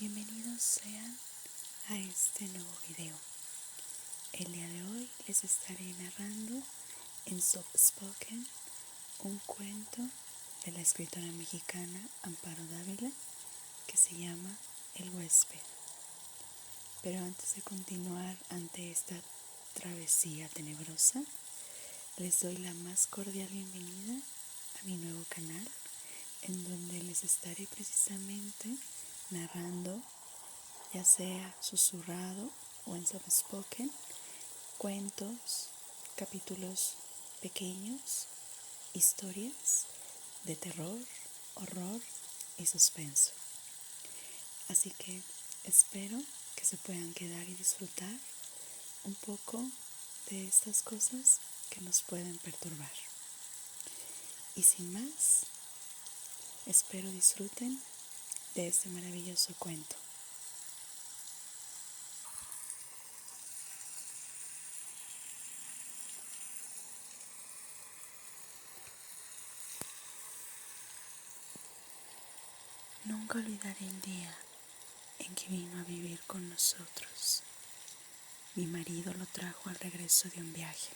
Bienvenidos sean a este nuevo video. El día de hoy les estaré narrando en Soft Spoken un cuento de la escritora mexicana Amparo Dávila que se llama El huésped. Pero antes de continuar ante esta travesía tenebrosa, les doy la más cordial bienvenida a mi nuevo canal, en donde les estaré precisamente narrando, ya sea susurrado o en soft spoken, cuentos, capítulos pequeños, historias de terror, horror y suspenso. Así que espero que se puedan quedar y disfrutar un poco de estas cosas que nos pueden perturbar. Y sin más, espero disfruten de este maravilloso cuento. Nunca olvidaré el día en que vino a vivir con nosotros. Mi marido lo trajo al regreso de un viaje.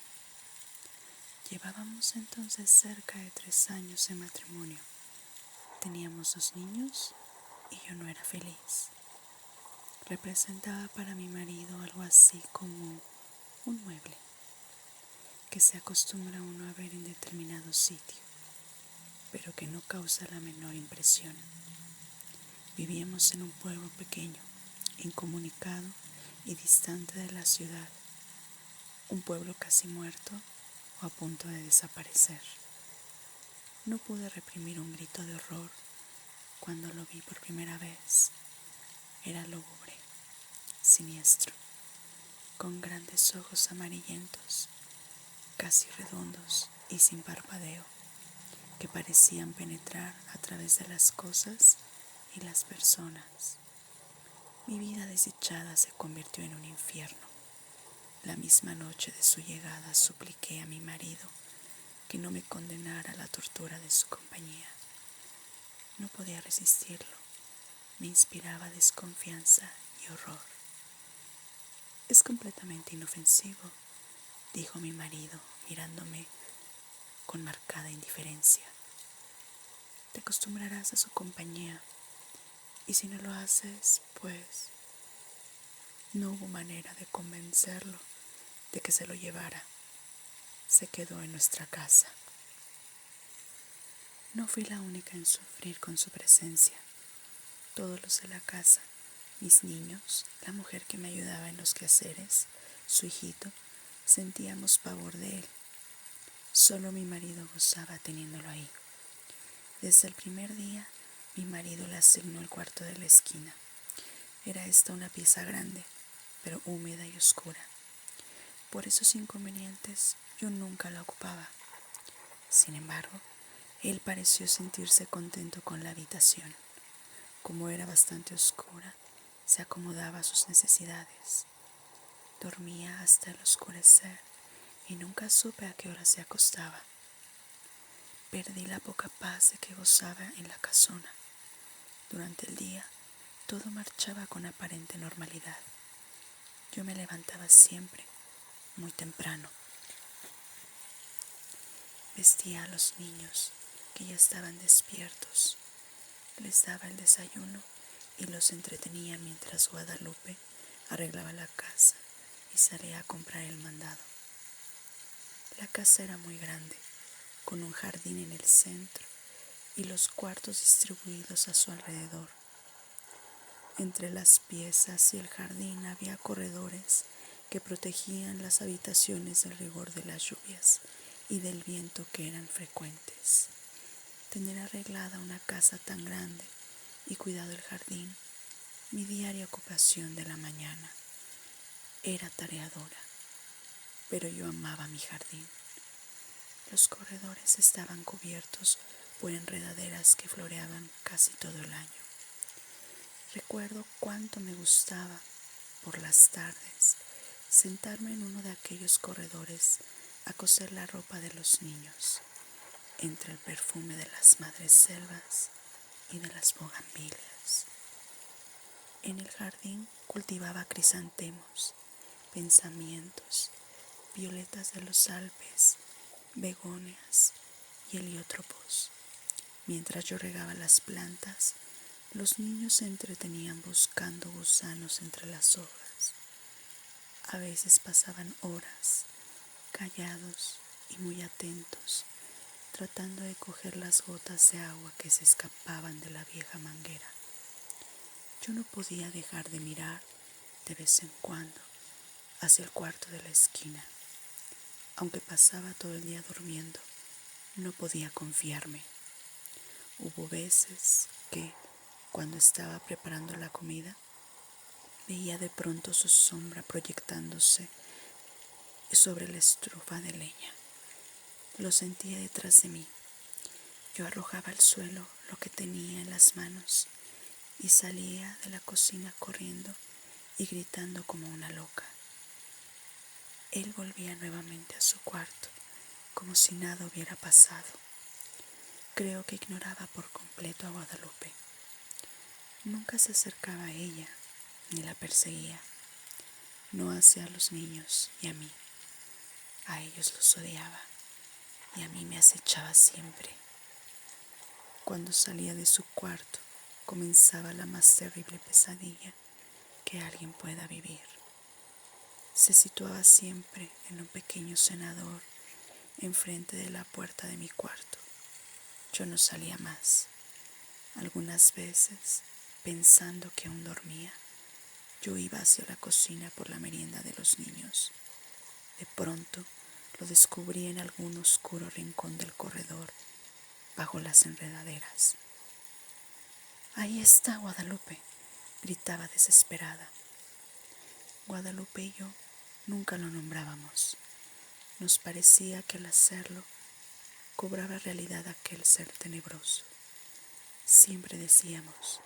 Llevábamos entonces cerca de 3 años de matrimonio. Teníamos 2 niños y yo no era feliz. Representaba para mi marido algo así como un mueble que se acostumbra uno a ver en determinado sitio, pero que no causa la menor impresión. Vivíamos en un pueblo pequeño, incomunicado y distante de la ciudad, un pueblo casi muerto o a punto de desaparecer. No pude reprimir un grito de horror cuando lo vi por primera vez. Era lúgubre, siniestro, con grandes ojos amarillentos, casi redondos y sin parpadeo, que parecían penetrar a través de las cosas y las personas. Mi vida desdichada se convirtió en un infierno. La misma noche de su llegada supliqué a mi marido que no me condenara a la tortura de su compañía. No podía resistirlo, me inspiraba desconfianza y horror. Es completamente inofensivo, dijo mi marido, mirándome con marcada indiferencia. Te acostumbrarás a su compañía, y si no lo haces, pues... No hubo manera de convencerlo de que se lo llevara. Se quedó en nuestra casa. No fui la única en sufrir con su presencia. Todos los de la casa, mis niños, la mujer que me ayudaba en los quehaceres, su hijito, sentíamos pavor de él. Solo mi marido gozaba teniéndolo ahí. Desde el primer día, mi marido le asignó el cuarto de la esquina. Era esta una pieza grande, pero húmeda y oscura. Por esos inconvenientes, yo nunca la ocupaba. Sin embargo, él pareció sentirse contento con la habitación. Como era bastante oscura, se acomodaba a sus necesidades. Dormía hasta el oscurecer y nunca supe a qué hora se acostaba. Perdí la poca paz de que gozaba en la casona. Durante el día, todo marchaba con aparente normalidad. Yo me levantaba siempre, muy temprano. Vestía a los niños, que ya estaban despiertos. Les daba el desayuno y los entretenía mientras Guadalupe arreglaba la casa y salía a comprar el mandado. La casa era muy grande, con un jardín en el centro y los cuartos distribuidos a su alrededor. Entre las piezas y el jardín había corredores que protegían las habitaciones del rigor de las lluvias y del viento que eran frecuentes. Tener arreglada una casa tan grande y cuidado el jardín, mi diaria ocupación de la mañana. Era tareadora, pero yo amaba mi jardín. Los corredores estaban cubiertos por enredaderas que floreaban casi todo el año. Recuerdo cuánto me gustaba, por las tardes, sentarme en uno de aquellos corredores a coser la ropa de los niños, entre el perfume de las madreselvas y de las bugambilias. En el jardín cultivaba crisantemos, pensamientos, violetas de los Alpes, begonias y heliotropos. Mientras yo regaba las plantas, los niños se entretenían buscando gusanos entre las hojas. A veces pasaban horas, callados y muy atentos, tratando de coger las gotas de agua que se escapaban de la vieja manguera. Yo no podía dejar de mirar de vez en cuando hacia el cuarto de la esquina. Aunque pasaba todo el día durmiendo, no podía confiarme. Hubo veces que, cuando estaba preparando la comida, veía de pronto su sombra proyectándose sobre la estufa de leña. Lo sentía detrás de mí. Yo arrojaba al suelo lo que tenía en las manos y salía de la cocina corriendo y gritando como una loca. Él volvía nuevamente a su cuarto, como si nada hubiera pasado. Creo que ignoraba por completo a Guadalupe. Nunca se acercaba a ella, ni la perseguía. No hacia los niños y a mí. A ellos los odiaba y a mí me acechaba siempre. Cuando salía de su cuarto, comenzaba la más terrible pesadilla que alguien pueda vivir. Se situaba siempre en un pequeño cenador enfrente de la puerta de mi cuarto. Yo no salía más. Algunas veces, pensando que aún dormía, yo iba hacia la cocina por la merienda de los niños. De pronto, lo descubrí en algún oscuro rincón del corredor, bajo las enredaderas. «Ahí está Guadalupe», gritaba desesperada. Guadalupe y yo nunca lo nombrábamos. Nos parecía que al hacerlo cobraba realidad aquel ser tenebroso. Siempre decíamos: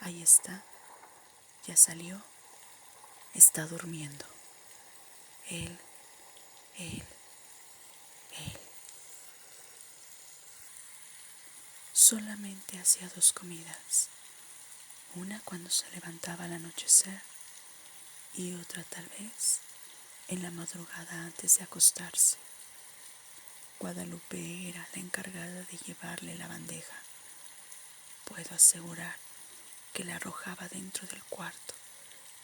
«Ahí está, ya salió, está durmiendo. Él, él, él». Solamente hacía 2 comidas, una cuando se levantaba al anochecer y otra tal vez en la madrugada antes de acostarse. Guadalupe era la encargada de llevarle la bandeja. Puedo asegurar que la arrojaba dentro del cuarto,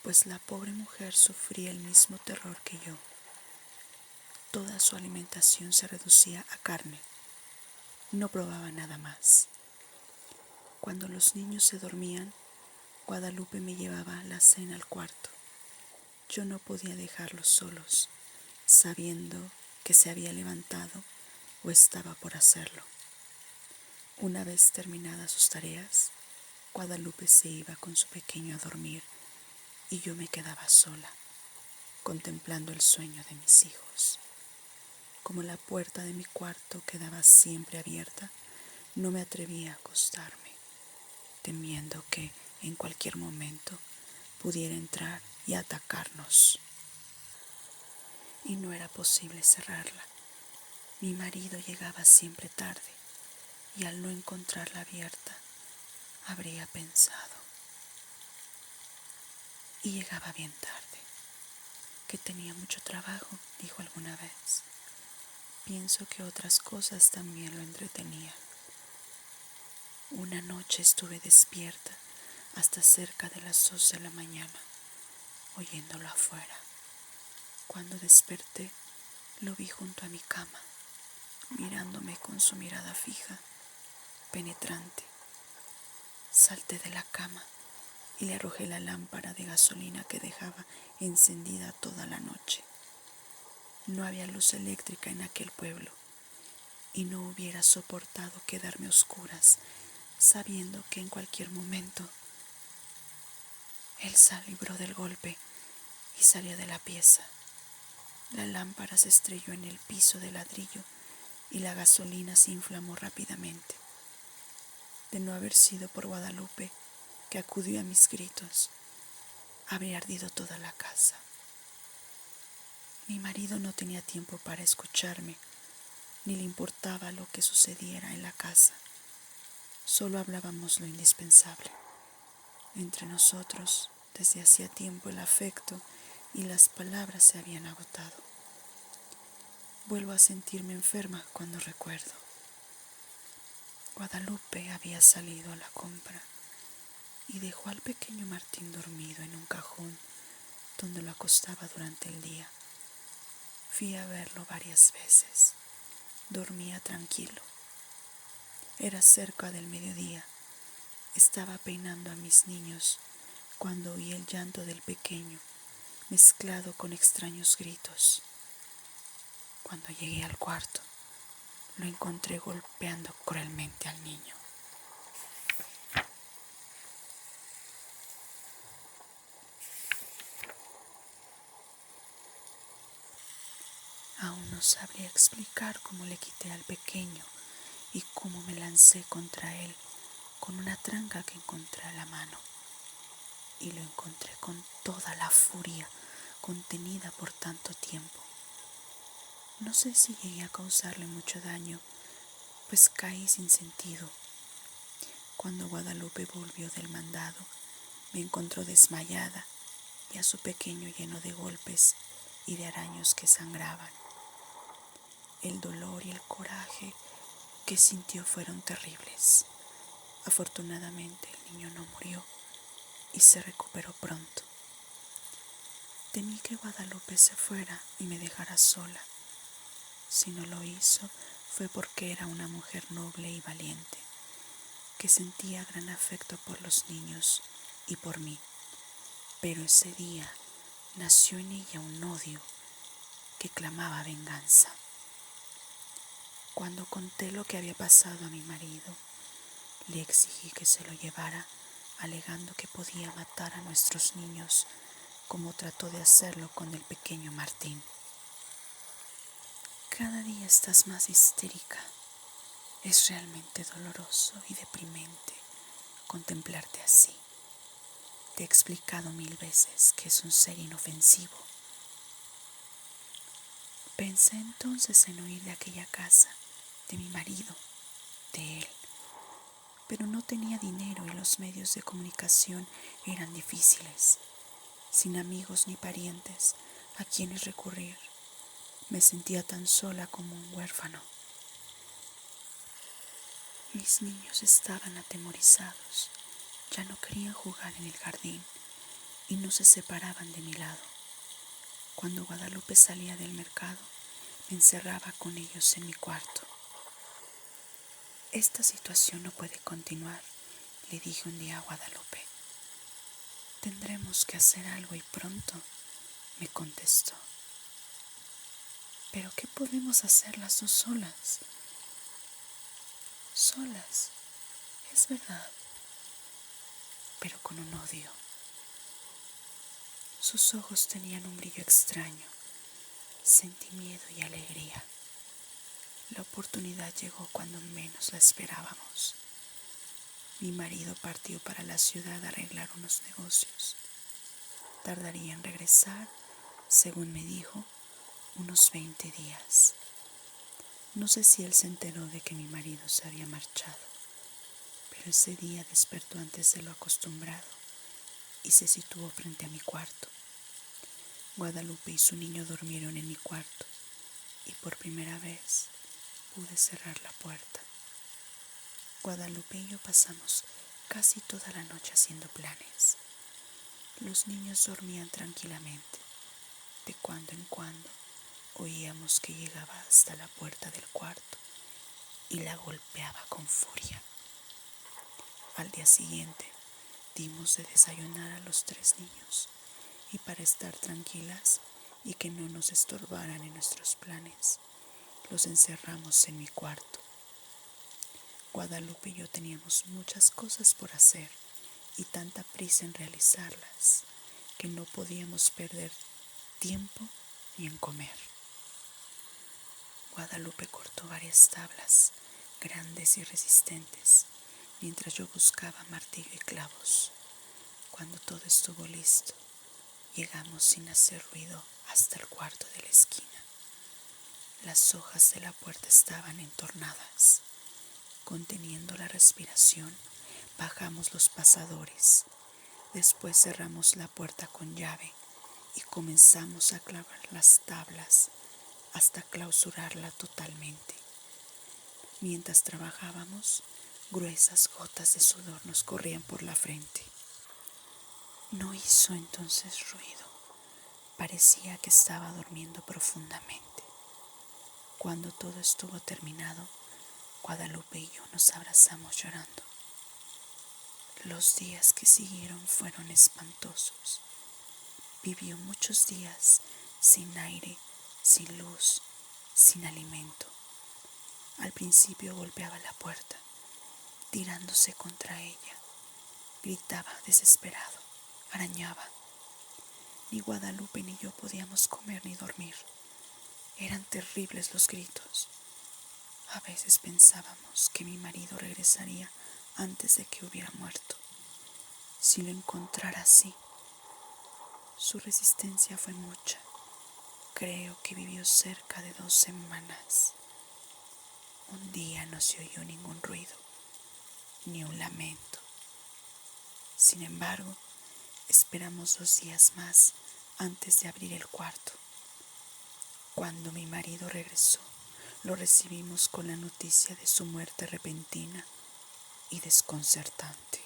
pues la pobre mujer sufría el mismo terror que yo. Toda su alimentación se reducía a carne. No probaba nada más. Cuando los niños se dormían, Guadalupe me llevaba la cena al cuarto. Yo no podía dejarlos solos, sabiendo que se había levantado o estaba por hacerlo. Una vez terminadas sus tareas, Guadalupe se iba con su pequeño a dormir y yo me quedaba sola, contemplando el sueño de mis hijos. Como la puerta de mi cuarto quedaba siempre abierta, no me atrevía a acostarme, temiendo que en cualquier momento pudiera entrar y atacarnos. Y no era posible cerrarla. Mi marido llegaba siempre tarde y al no encontrarla abierta, habría pensado. Y llegaba bien tarde, que tenía mucho trabajo, dijo alguna vez. Pienso que otras cosas también lo entretenían. Una noche estuve despierta hasta cerca de las 2 de la mañana, oyéndolo afuera. Cuando desperté, lo vi junto a mi cama, mirándome con su mirada fija, penetrante. Salté de la cama y le arrojé la lámpara de gasolina que dejaba encendida toda la noche. No había luz eléctrica en aquel pueblo y no hubiera soportado quedarme a oscuras, sabiendo que en cualquier momento él se libró del golpe y salió de la pieza. La lámpara se estrelló en el piso de ladrillo y la gasolina se inflamó rápidamente. De no haber sido por Guadalupe, que acudió a mis gritos, habría ardido toda la casa. Mi marido no tenía tiempo para escucharme, ni le importaba lo que sucediera en la casa. Solo hablábamos lo indispensable. Entre nosotros, desde hacía tiempo el afecto y las palabras se habían agotado. Vuelvo a sentirme enferma cuando recuerdo. Guadalupe había salido a la compra y dejó al pequeño Martín dormido en un cajón donde lo acostaba durante el día. Fui a verlo varias veces. Dormía tranquilo. Era cerca del mediodía. Estaba peinando a mis niños cuando oí el llanto del pequeño, mezclado con extraños gritos. Cuando llegué al cuarto, lo encontré golpeando cruelmente al niño. Aún no sabría explicar cómo le quité al pequeño y cómo me lancé contra él con una tranca que encontré a la mano. Y lo encontré con toda la furia contenida por tanto tiempo. No sé si llegué a causarle mucho daño, pues caí sin sentido. Cuando Guadalupe volvió del mandado, me encontró desmayada y a su pequeño lleno de golpes y de araños que sangraban. El dolor y el coraje que sintió fueron terribles. Afortunadamente el niño no murió y se recuperó pronto. Temí que Guadalupe se fuera y me dejara sola. Si no lo hizo, fue porque era una mujer noble y valiente, que sentía gran afecto por los niños y por mí. Pero ese día nació en ella un odio que clamaba venganza. Cuando conté lo que había pasado a mi marido, le exigí que se lo llevara, alegando que podía matar a nuestros niños, como trató de hacerlo con el pequeño Martín. Cada día estás más histérica. Es realmente doloroso y deprimente contemplarte así. Te he explicado 1000 veces que es un ser inofensivo. Pensé entonces en huir de aquella casa, de mi marido, de él. Pero no tenía dinero y los medios de comunicación eran difíciles. Sin amigos ni parientes a quienes recurrir, me sentía tan sola como un huérfano. Mis niños estaban atemorizados, ya no querían jugar en el jardín y no se separaban de mi lado. Cuando Guadalupe salía del mercado, me encerraba con ellos en mi cuarto. Esta situación no puede continuar, le dije un día a Guadalupe. Tendremos que hacer algo y pronto, me contestó. ¿Pero qué podemos hacer las dos solas? Solas, es verdad, pero con un odio. Sus ojos tenían un brillo extraño. Sentí miedo y alegría. La oportunidad llegó cuando menos la esperábamos. Mi marido partió para la ciudad a arreglar unos negocios. Tardaría en regresar, según me dijo, unos 20 días. No sé si él se enteró de que mi marido se había marchado, pero ese día despertó antes de lo acostumbrado y se situó frente a mi cuarto. Guadalupe y su niño durmieron en mi cuarto y por primera vez pude cerrar la puerta. Guadalupe y yo pasamos casi toda la noche haciendo planes. Los niños dormían tranquilamente. De cuando en cuando oíamos que llegaba hasta la puerta del cuarto y la golpeaba con furia. Al día siguiente dimos de desayunar a los 3 niños y para estar tranquilas y que no nos estorbaran en nuestros planes, los encerramos en mi cuarto. Guadalupe y yo teníamos muchas cosas por hacer y tanta prisa en realizarlas que no podíamos perder tiempo ni en comer. Guadalupe cortó varias tablas grandes y resistentes mientras yo buscaba martillo y clavos. Cuando todo estuvo listo, llegamos sin hacer ruido hasta el cuarto de la esquina. Las hojas de la puerta estaban entornadas. Conteniendo la respiración, bajamos los pasadores. Después cerramos la puerta con llave y comenzamos a clavar las tablas hasta clausurarla totalmente. Mientras trabajábamos, gruesas gotas de sudor nos corrían por la frente. No hizo entonces ruido. Parecía que estaba durmiendo profundamente. Cuando todo estuvo terminado, Guadalupe y yo nos abrazamos llorando. Los días que siguieron fueron espantosos. Vivió muchos días sin aire, sin luz, sin alimento. Al principio golpeaba la puerta, tirándose contra ella. Gritaba desesperado, arañaba. Ni Guadalupe ni yo podíamos comer ni dormir. Eran terribles los gritos. A veces pensábamos que mi marido regresaría antes de que hubiera muerto. Si lo encontrara así. Su resistencia fue mucha. Creo que vivió cerca de 2 semanas. Un día no se oyó ningún ruido, ni un lamento. Sin embargo, esperamos 2 días más antes de abrir el cuarto. Cuando mi marido regresó, lo recibimos con la noticia de su muerte repentina y desconcertante.